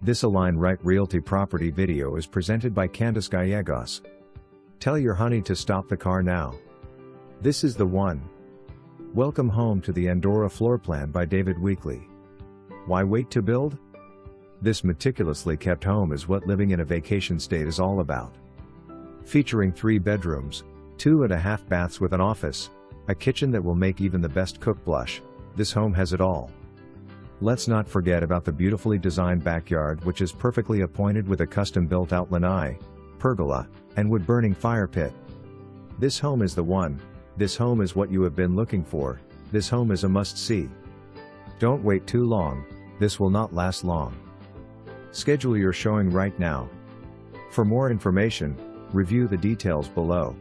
This Align Right Realty property video is presented by Candice Gallegos. Tell your honey to stop the car now. This is the one. Welcome home to the Andora floor plan by David Weekley. Why wait to build? This meticulously kept home is what living in a vacation state is all about. Featuring 3 bedrooms, 2.5 baths with an office, a kitchen that will make even the best cook blush, this home has it all. Let's not forget about the beautifully designed backyard, which is perfectly appointed with a custom built-out lanai, pergola, and wood-burning fire pit. This home is the one. This home is what you have been looking for. This home is a must-see. Don't wait too long, this will not last long. Schedule your showing right now. For more information, review the details below.